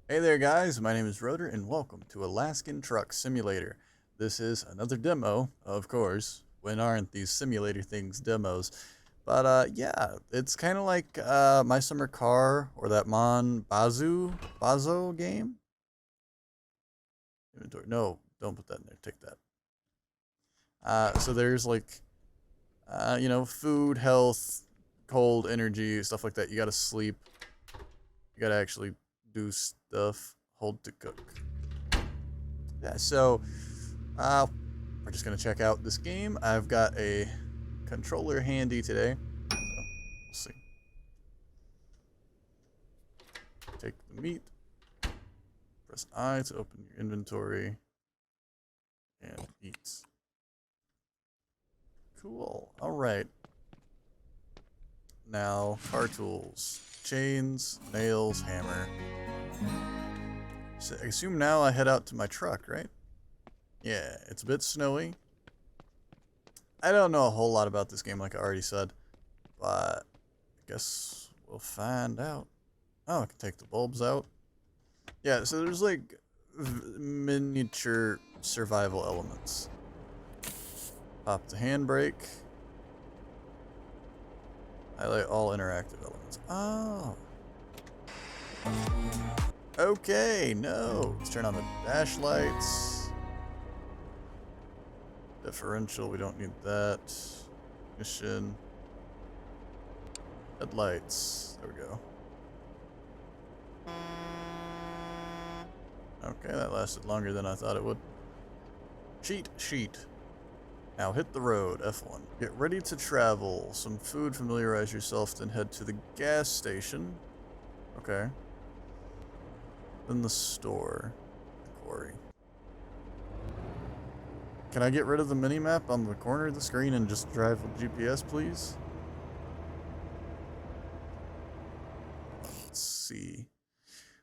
Hey there guys, my name is Rodor and welcome to Alaskan Truck Simulator. This is another demo, of course. When aren't these simulator things demos? But yeah, it's kind of like My Summer Car or that Bazo game? Inventory. No, don't put that in there. Take that. So there's like, food, health, cold, energy, stuff like that. You gotta sleep. You gotta actually do stuff. Hold to cook. Yeah, so we're just gonna check out this game. I've got a controller handy today, so we'll see. Take the meat, press I to open your inventory, and eat. Cool. All right. Now, car tools: chains, nails, hammer. So I assume now I head out to my truck, right? Yeah, it's a bit snowy. I don't know a whole lot about this game, like I already said, but I guess we'll find out. Oh, I can take the bulbs out. Yeah, so there's like miniature survival elements. Pop the handbrake. Highlight all interactive elements. Oh. Okay, no. Let's turn on the dash lights. Differential, we don't need that. Ignition. Headlights. There we go. Okay, that lasted longer than I thought it would. Cheat sheet. Now hit the road, F1. Get ready to travel. Some food, familiarize yourself, then head to the gas station. Okay. Then the store. The quarry. Can I get rid of the minimap on the corner of the screen and just drive with GPS, please? Let's see.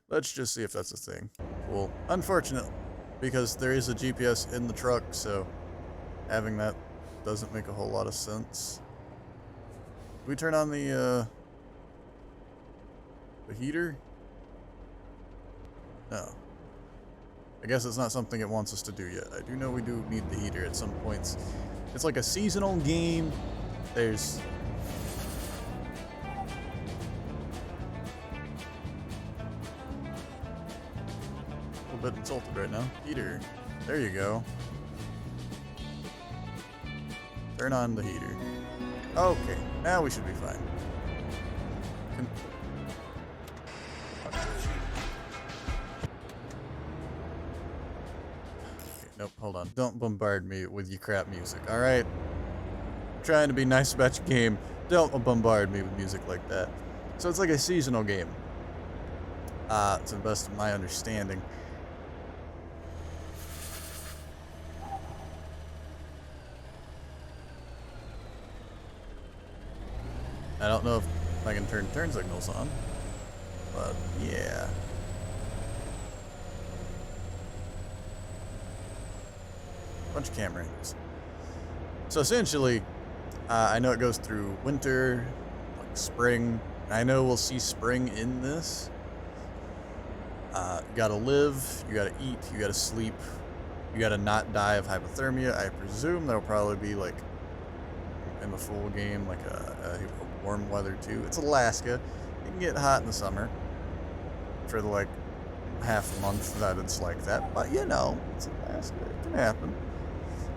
Let's just see if that's a thing. Cool. Unfortunate, because there is a GPS in the truck, so having that doesn't make a whole lot of sense. Can we turn on the heater? No. I guess it's not something it wants us to do yet. I do know we do need the heater at some points. It's like a seasonal game. There's... a little bit insulted right now. Heater. There you go. Turn on the heater. Okay, now we should be fine. Nope, hold on. Don't bombard me with your crap music, alright? Trying to be nice about your game. Don't bombard me with music like that. So it's like a seasonal game. To the best of my understanding. I don't know if I can turn turn signals on, but yeah. Bunch of camera angles. So essentially, I know it goes through winter, like spring. I know we'll see spring in this. You gotta live, you gotta eat, you gotta sleep, you gotta not die of hypothermia. I presume there'll probably be like in the full game like a warm weather too. It's Alaska. It can get hot in the summer for the like half a month that it's like that. But you know, it's Alaska. It can happen.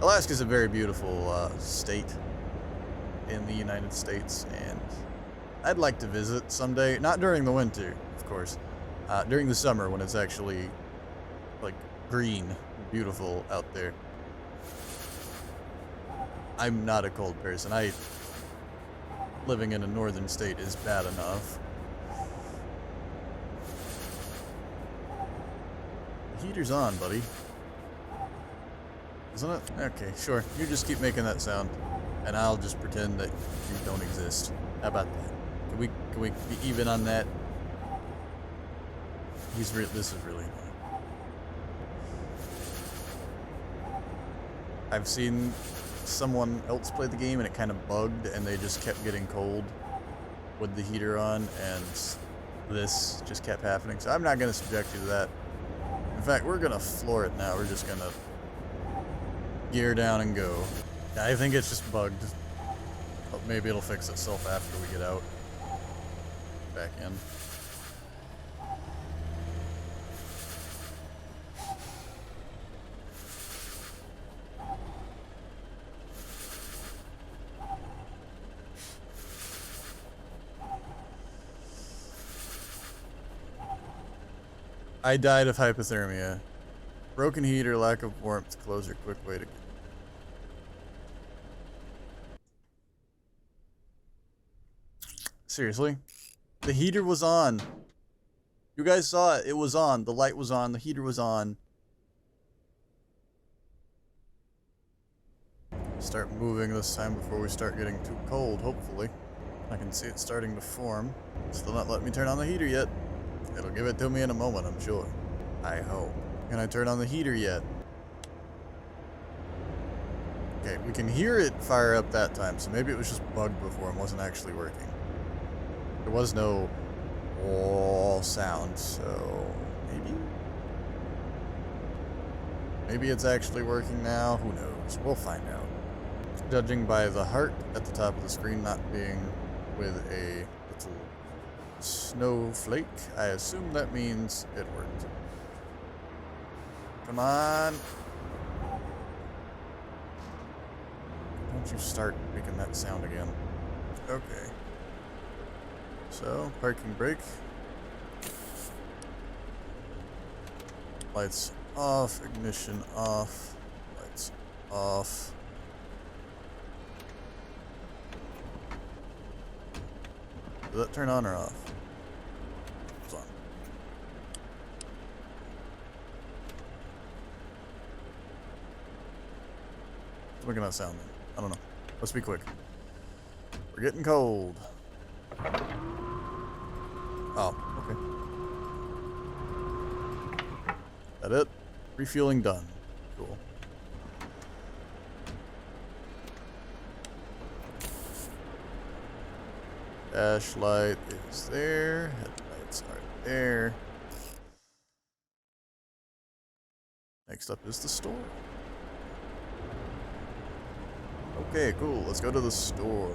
Alaska's a very beautiful state in the United States, and I'd like to visit someday. Not during the winter, of course. During the summer when it's actually like green, beautiful out there. I'm not a cold person. Living in a northern state is bad enough. The heater's on, buddy. Isn't it? Okay, sure. You just keep making that sound, and I'll just pretend that you don't exist. How about that? Can we be even on that? This is really annoying. I've seen someone else play the game and it kind of bugged and they just kept getting cold with the heater on, and this just kept happening. So I'm not going to subject you to that. In fact, we're going to floor it now. We're just going to gear down and go. I think it's just bugged. But maybe it'll fix itself after we get out. Back in. I died of hypothermia. Broken heater, lack of warmth, closer, quick way to get. Seriously? The heater was on. You guys saw it. It was on. The light was on. The heater was on. Start moving this time before we start getting too cold, hopefully. I can see it starting to form. Still not letting me turn on the heater yet. It'll give it to me in a moment, I'm sure. I hope. Can I turn on the heater yet? Okay, we can hear it fire up that time, so maybe it was just bugged before and wasn't actually working. There was no sound, so maybe it's actually working now. Who knows? We'll find out. Judging by the heart at the top of the screen not being with a little snowflake, I assume that means it worked. Come on. Don't you start making that sound again. Okay. So, parking brake. Lights off, ignition off, lights off. Did that turn on or off? It's on. What's making that sound then? I don't know. Let's be quick. We're getting cold. Oh, okay. That it? Refueling done. Cool. Dash light is there. Headlights are there. Next up is the store. Okay, cool. Let's go to the store.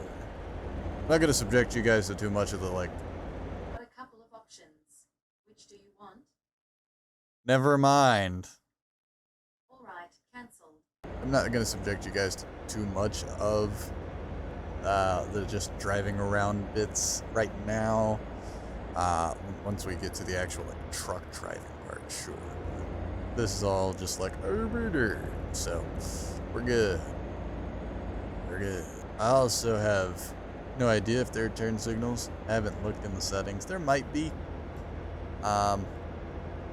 I'm not gonna subject you guys to too much of the like. Got a couple of options. Which do you want? Never mind. All right, cancelled. I'm not gonna subject you guys to too much of the just driving around bits right now. Once we get to the actual like truck driving part, sure. This is all just like so we're good. We're good. I also have no idea if there are turn signals. I haven't looked in the settings. There might be.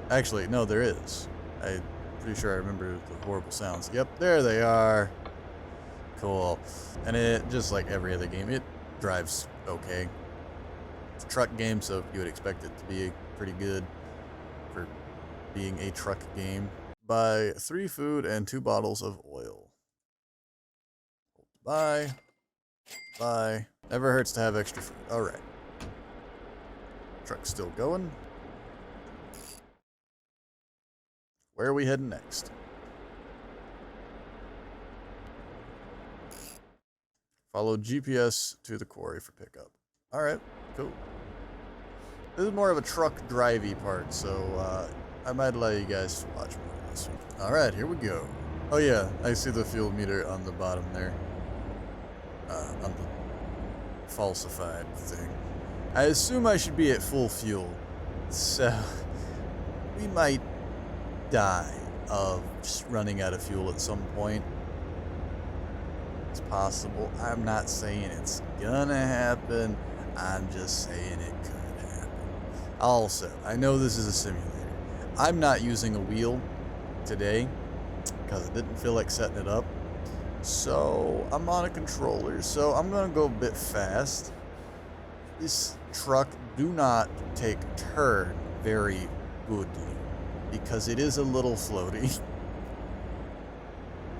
Actually, no, there is. I'm pretty sure I remember the horrible sounds. Yep, there they are. Cool. And it, just like every other game, it drives okay. It's a truck game, so you would expect it to be pretty good for being a truck game. Buy 3 food and 2 bottles of oil. Buy. Buy. Never hurts to have extra food. Alright. Truck's still going. Where are we heading next? Follow GPS to the quarry for pickup. Alright, cool. This is more of a truck drivey part, so I might allow you guys to watch more of this one. Alright, here we go. Oh yeah, I see the fuel meter on the bottom there. On the falsified thing. I assume I should be at full fuel. So, we might die of just running out of fuel at some point. It's possible. I'm not saying it's gonna happen. I'm just saying it could happen. Also, I know this is a simulator. I'm not using a wheel today because I didn't feel like setting it up. So, I'm on a controller, so I'm gonna go a bit fast. This truck do not take turn very goodly because it is a little floaty.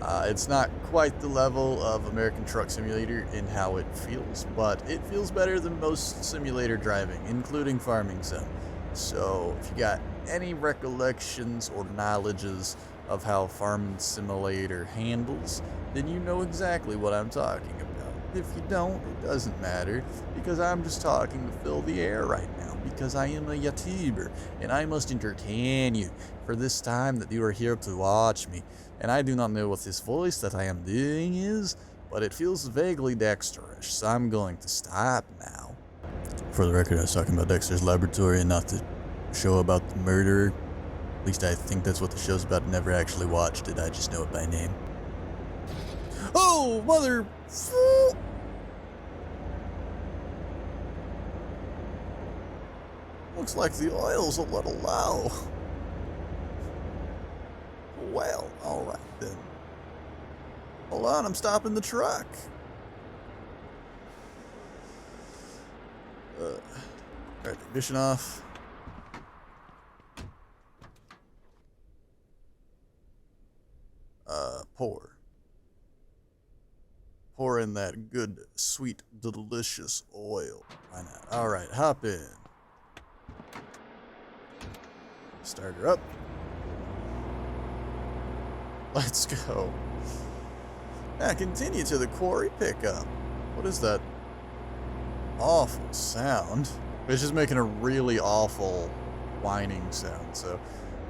It's not quite the level of American Truck Simulator in how it feels, but it feels better than most simulator driving, including Farming Sim. So if you got any recollections or knowledges of how Farming Simulator handles, then you know exactly what I'm talking about. If you don't, it doesn't matter, because I'm just talking to fill the air right now, because I am a YouTuber, and I must entertain you for this time that you are here to watch me. And I do not know what this voice that I am doing is, but it feels vaguely Dexterish, so I'm going to stop now. For the record, I was talking about Dexter's Laboratory and not the show about the murderer. At least I think that's what the show's about. Never actually watched it, I just know it by name. Oh, mother... Looks like the oil's a little low. Well, alright then. Hold on, I'm stopping the truck. Alright, ignition off. Pour. Pour in that good, sweet, delicious oil. Why not? Alright, hop in. Start her up. Let's go. Now continue to the quarry pickup. What is that awful sound? It's just making a really awful whining sound, so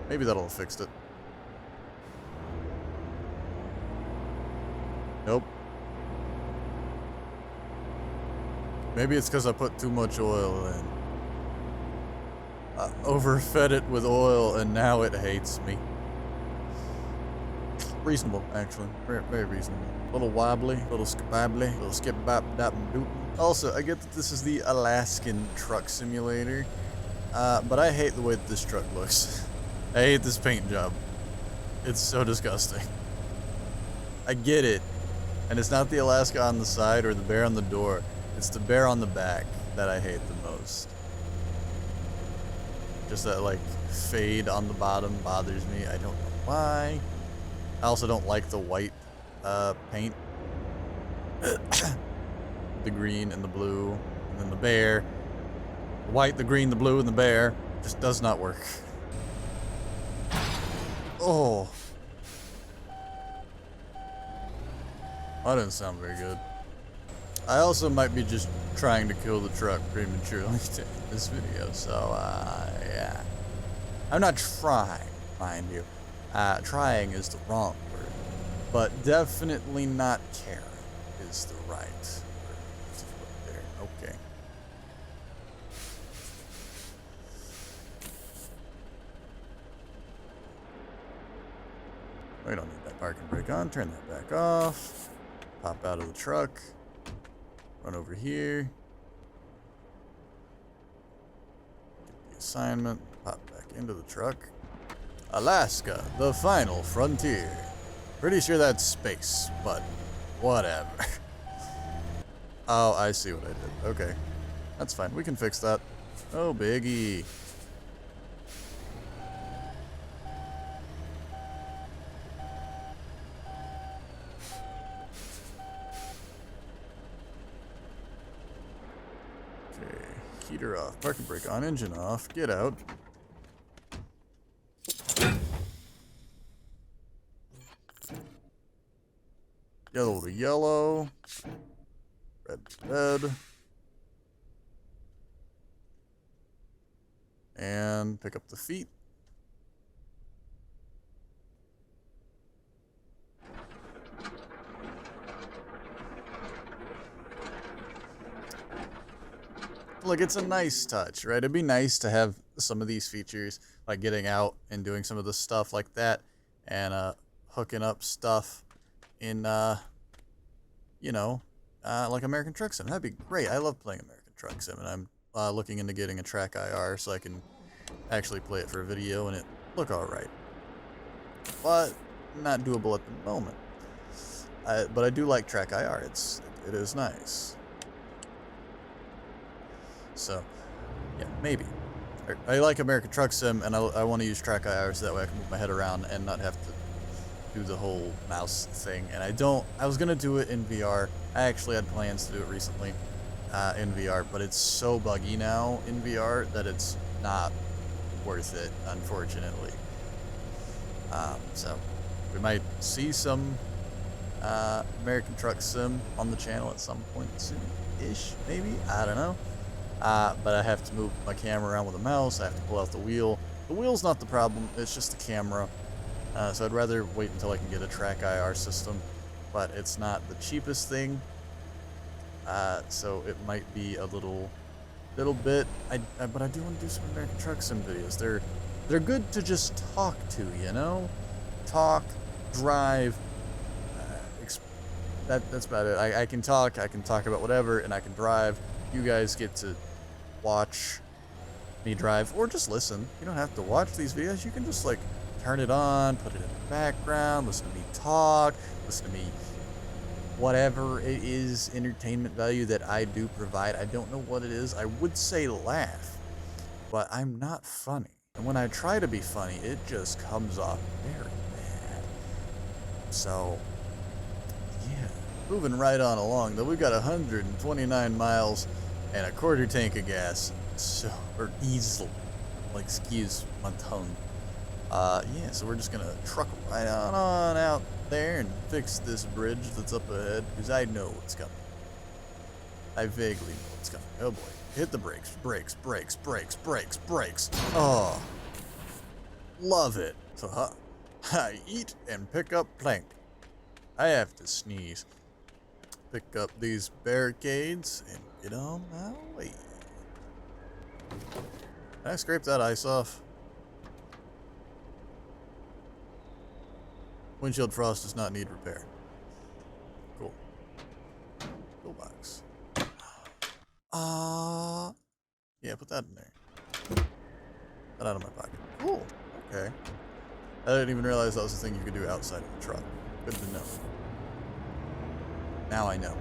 maybe that'll have fixed it. Nope. Maybe it's because I put too much oil in. I overfed it with oil and now it hates me. Reasonable, actually. Very, very reasonable. A little wobbly, a little skibbly, a little skip bop dop doop. Also, I get that this is the Alaskan Truck Simulator, but I hate the way that this truck looks. I hate this paint job. It's so disgusting. I get it. And it's not the Alaska on the side or the bear on the door. It's the bear on the back that I hate the most. Just that, like, fade on the bottom bothers me. I don't know why. I also don't like the white paint. The green and the blue. And then the bear. The white, the green, the blue, and the bear. Just does not work. Oh. That didn't sound very good. I also might be just trying to kill the truck prematurely in this video, so, yeah. I'm not trying, mind you. Trying is the wrong word, but definitely not caring is the right word to put there. Okay. We don't need that parking brake on. Turn that back off. Pop out of the truck. Run over here. Get the assignment. Pop back into the truck. Alaska, the final frontier. Pretty sure that's space, but whatever. Oh, I see what I did. Okay. That's fine. We can fix that. Oh, biggie. Okay. Heater off. Parking brake on. Engine off. Get out. Yellow to yellow, red to red, and pick up the feet. Look, it's a nice touch, right? It'd be nice to have some of these features, like getting out and doing some of the stuff like that, and hooking up stuff in, you know, like American Truck Sim. That'd be great. I love playing American Truck Sim, and I'm looking into getting a track IR so I can actually play it for a video and it look alright. But not doable at the moment. But I do like track IR. It is nice. So, yeah, maybe. I like American Truck Sim, and I want to use track IR so that way I can move my head around and not have to do the whole mouse thing, and I was gonna do it in VR. I actually had plans to do it recently in VR, but it's so buggy now in VR that it's not worth it, unfortunately. So we might see some American Truck Sim on the channel at some point soon-ish, maybe, I don't know. But I have to move my camera around with a mouse. I have to pull out the wheel. The wheel's not the problem, it's just the camera. So I'd rather wait until I can get a track IR system, but it's not the cheapest thing. So it might be a little bit. But I do want to do some American Truck Sim videos. They're good to just talk to, you know, talk, drive. That's about it. I can talk about whatever, and I can drive. You guys get to watch me drive, or just listen. You don't have to watch these videos. You can just like turn it on, put it in the background, listen to me talk, listen to me, whatever it is, entertainment value that I do provide. I don't know what it is. I would say laugh, but I'm not funny. And when I try to be funny, it just comes off very bad. So, yeah. Moving right on along, though, we've got 129 miles and a quarter tank of gas. So, or diesel. Like, excuse my tongue. Yeah, so we're just gonna truck right on out there and fix this bridge that's up ahead, because I know what's coming. I vaguely know what's coming. Oh boy. Hit the brakes. Brakes, brakes, brakes, brakes, brakes. Oh. Love it. So, I eat and pick up plank. I have to sneeze. Pick up these barricades and get on my way. Can I scrape that ice off? Windshield frost does not need repair. Cool. Toolbox. Yeah, put that in there. That out of my pocket. Cool. Okay. I didn't even realize that was a thing you could do outside of the truck. Good to know. Now I know.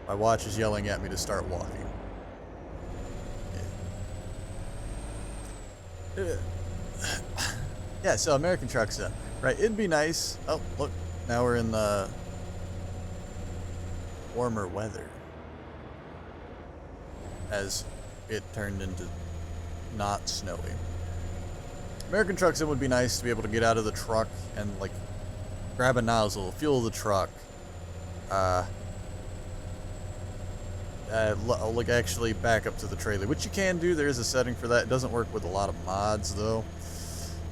My watch is yelling at me to start walking. Yeah. Yeah, so American Truck Sim. Right, it'd be nice. Oh, look. Now we're in the warmer weather. As it turned into not snowy. American Truck Sim would be nice to be able to get out of the truck and, like, grab a nozzle, fuel the truck. Like, actually back up to the trailer, which you can do. There is a setting for that. It doesn't work with a lot of mods, though.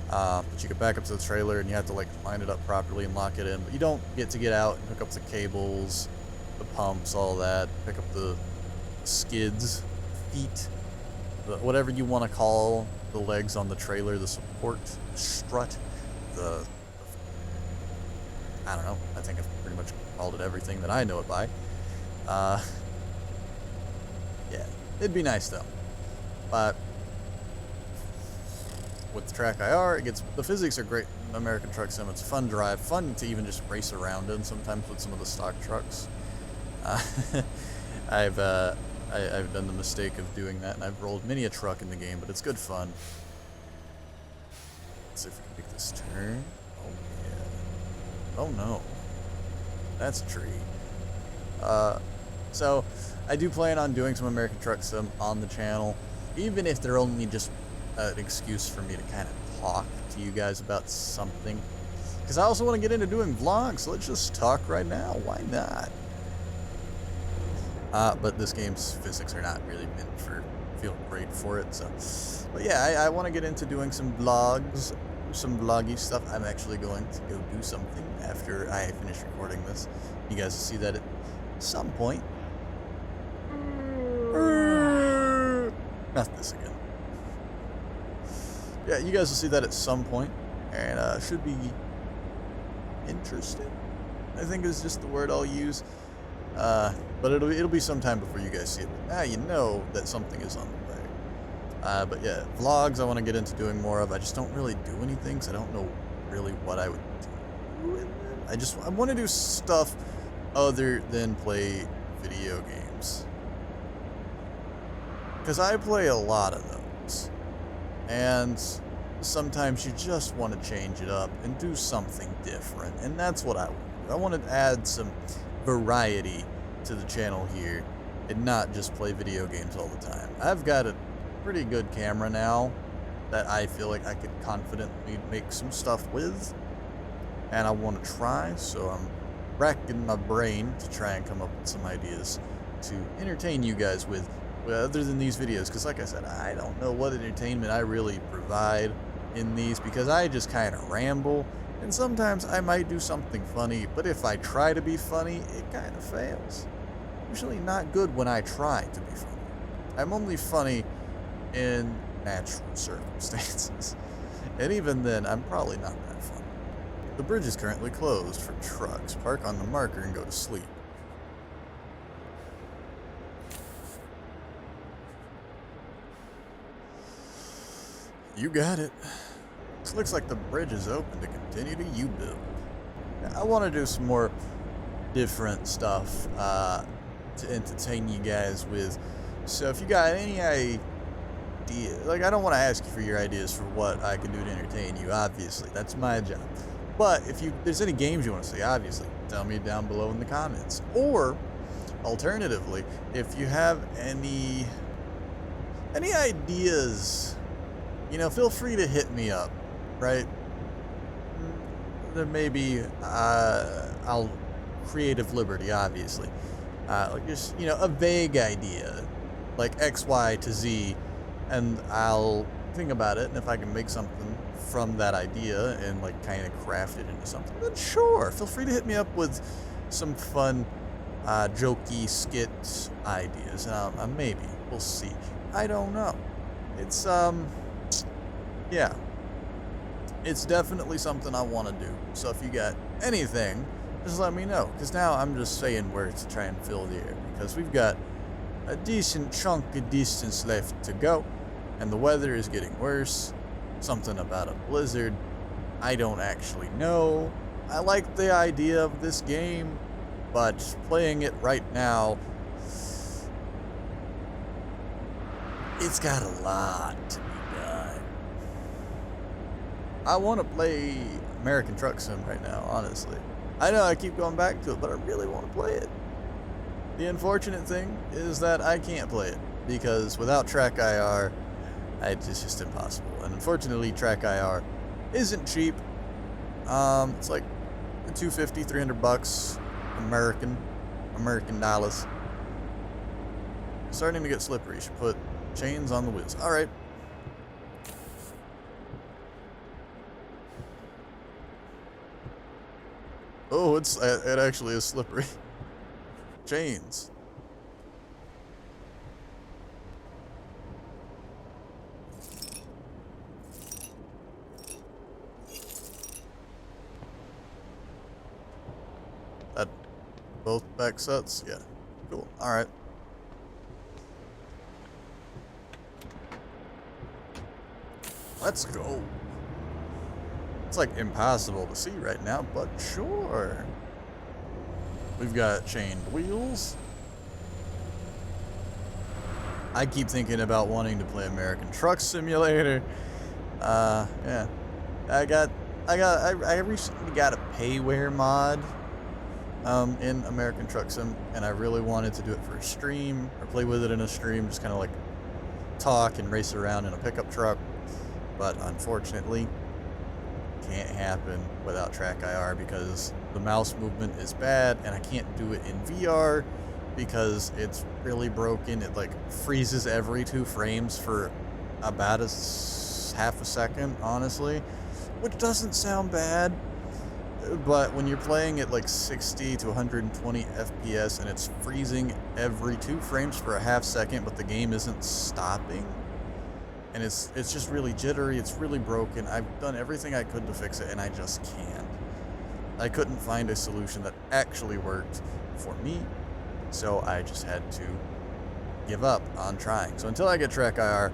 But you can back up to the trailer, and you have to, like, line it up properly and lock it in. But you don't get to get out and hook up the cables, the pumps, all that. Pick up the skids, feet, whatever you want to call the legs on the trailer, the support, the strut, I don't know. I think I've pretty much called it everything that I know it by. Yeah, it'd be nice though. But with the track IR, the physics are great. American Truck Sim, it's a fun drive, fun to even just race around in sometimes with some of the stock trucks. I've done the mistake of doing that, and I've rolled many a truck in the game, but it's good fun. Let's see if we can make this turn. Oh yeah. Oh no. That's a tree. So I do plan on doing some American Truck Sim on the channel, even if they're only just an excuse for me to kind of talk to you guys about something. Because I also want to get into doing vlogs, so let's just talk right now. Why not? But this game's physics are not really meant for, feel great for it, so. But yeah, I want to get into doing some vlogs, some vloggy stuff. I'm actually going to go do something after I finish recording this. You guys will see that at some point. Not this again. Yeah, you guys will see that at some point, and should be interesting, I think is just the word I'll use. But it'll be some time before you guys see it. But now you know that something is on the way. But yeah, vlogs I want to get into doing more of. I just don't really do anything, because I don't know really what I would do in them. I want to do stuff other than play video games. Because I play a lot of those. And sometimes you just want to change it up and do something different, and that's what I want to do. I want to add some variety to the channel here and not just play video games all the time. I've got a pretty good camera now that I feel like I could confidently make some stuff with, and I want to try, so I'm racking my brain to try and come up with some ideas to entertain you guys with other than these videos, because like I said, I don't know what entertainment I really provide in these, because I just kind of ramble, and sometimes I might do something funny, but if I try to be funny, it kind of fails. Usually not good when I try to be funny. I'm only funny in natural circumstances, and even then, I'm probably not that funny. The bridge is currently closed for trucks. Park on the marker and go to sleep. You got it. This looks like the bridge is open to continue to U-build. I want to do some more different stuff to entertain you guys with. So if you got any idea, like, I don't want to ask you for your ideas for what I can do to entertain you, obviously. That's my job. But if there's any games you want to see, obviously, tell me down below in the comments. Or, alternatively, if you have any ideas, you know, feel free to hit me up, right? Then maybe I'll creative liberty, obviously. Like just, you know, a vague idea, like X, Y to Z, and I'll think about it, and if I can make something from that idea and like kind of craft it into something, then sure, feel free to hit me up with some fun, jokey skit ideas, and maybe we'll see. I don't know. It's yeah, it's definitely something I want to do. So if you got anything, just let me know, because now I'm just saying words to try and fill the air, because we've got a decent chunk of distance left to go, and the weather is getting worse. Something about a blizzard, I don't actually know. I like the idea of this game, but playing it right now, it's got a lot to be done. I want to play American Truck Sim right now, honestly. I know I keep going back to it, but I really want to play it. The unfortunate thing is that I can't play it, because without Track IR, it's just impossible. And unfortunately, Track IR isn't cheap. It's like $250, $300 American dollars. Starting to get slippery. You should put chains on the wheels. All right. Oh, it actually is slippery. Chains. That both back sets? Yeah. Cool. All right. Let's go. It's like impossible to see right now, but sure. We've got chained wheels. I keep thinking about wanting to play American Truck Simulator. Yeah. I recently got a payware mod in American Truck Sim, and I really wanted to do it for a stream, or play with it in a stream, just kind of like talk and race around in a pickup truck. But unfortunately, can't happen without Track IR, because the mouse movement is bad, and I can't do it in VR because it's really broken. It like freezes every 2 frames for about half a second, honestly, which doesn't sound bad. But when you're playing at like 60 to 120 FPS and it's freezing every 2 frames for a half second, but the game isn't stopping, and it's just really jittery, it's really broken. I've done everything I could to fix it, and I just can't. I couldn't find a solution that actually worked for me, so I just had to give up on trying. So until I get Track IR,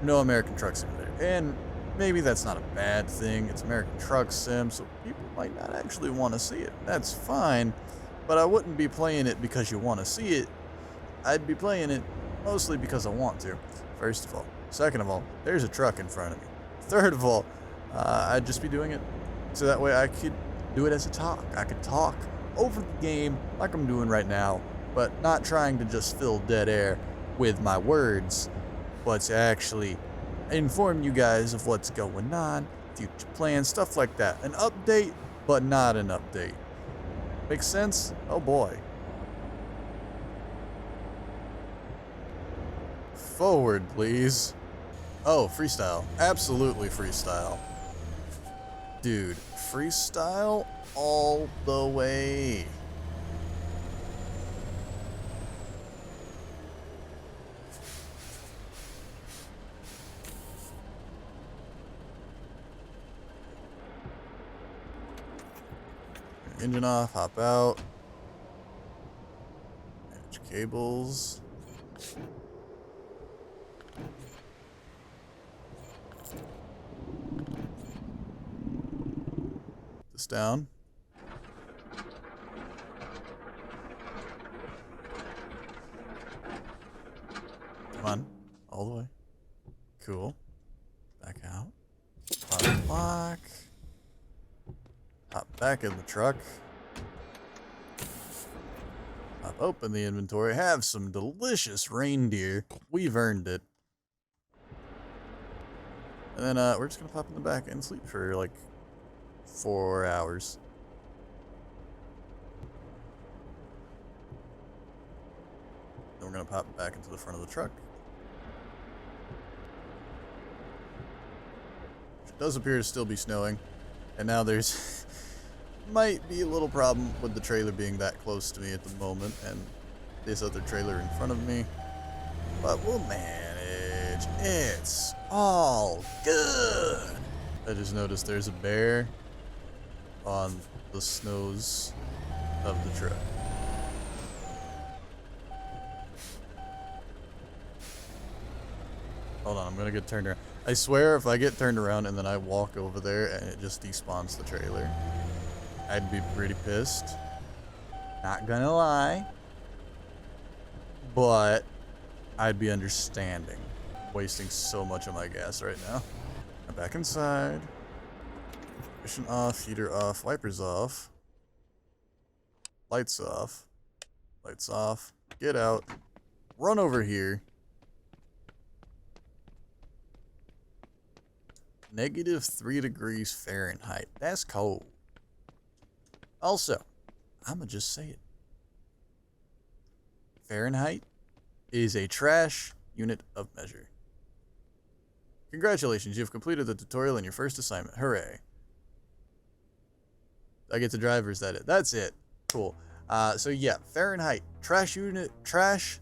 no American Truck Simulator. And maybe that's not a bad thing. It's American Truck Sim, so people might not actually want to see it. That's fine, but I wouldn't be playing it because you want to see it. I'd be playing it mostly because I want to, first of all. Second of all, there's a truck in front of me. Third of all, I'd just be doing it so that way I could do it as a talk. I could talk over the game like I'm doing right now, but not trying to just fill dead air with my words, but to actually inform you guys of what's going on, future plans, stuff like that. An update, but not an update. Makes sense? Oh boy. Forward, please. Oh, freestyle. Absolutely freestyle. Dude, freestyle all the way. Engine off, hop out. Manage cables. This down. Come on, all the way. Cool. Back out. Unlock. Hop back in the truck. Hop open the inventory. Have some delicious reindeer. We've earned it. And then we're just gonna pop in the back and sleep for like 4 hours. Then we're gonna pop back into the front of the truck. It does appear to still be snowing. And now there's might be a little problem with the trailer being that close to me at the moment and this other trailer in front of me. But we'll manage. It's all good. I just noticed there's a bear on the snows of the truck. Hold on, I'm gonna get turned around. I swear if I get turned around and then I walk over there and it just despawns the trailer, I'd be pretty pissed. Not gonna lie. But I'd be understanding. Wasting so much of my gas right now. I'm back inside. Ignition off, heater off, wipers off. Lights off. Lights off. Get out. Run over here. -3 degrees Fahrenheit. That's cold. Also, I'ma just say it. Fahrenheit is a trash unit of measure. Congratulations, you've completed the tutorial in your first assignment. Hooray. I get to drive, or is that it? That's it. Cool. So yeah, Fahrenheit. Trash unit. Trash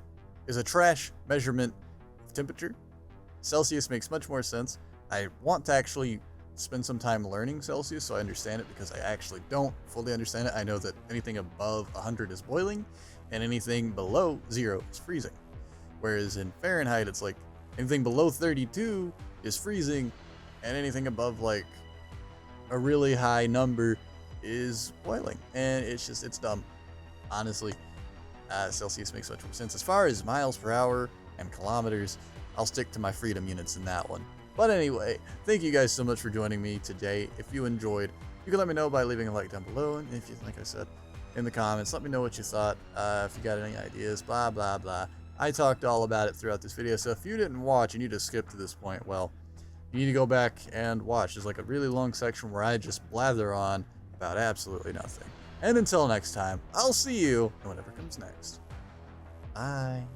is a trash measurement of temperature. Celsius makes much more sense. I want to actually spend some time learning Celsius so I understand it, because I actually don't fully understand it. I know that anything above 100 is boiling and anything below 0 is freezing. Whereas in Fahrenheit, it's like anything below 32 is freezing and anything above like a really high number is boiling. And it's just, it's dumb. Honestly, Celsius makes much more sense. As far as miles per hour and kilometers, I'll stick to my freedom units in that one. But anyway, thank you guys so much for joining me today. If you enjoyed, you can let me know by leaving a like down below. And if you, like I said, in the comments, let me know what you thought. If you got any ideas, blah, blah, blah. I talked all about it throughout this video. So if you didn't watch and you just skipped to this point, well, you need to go back and watch. There's like a really long section where I just blather on about absolutely nothing. And until next time, I'll see you in whatever comes next. Bye.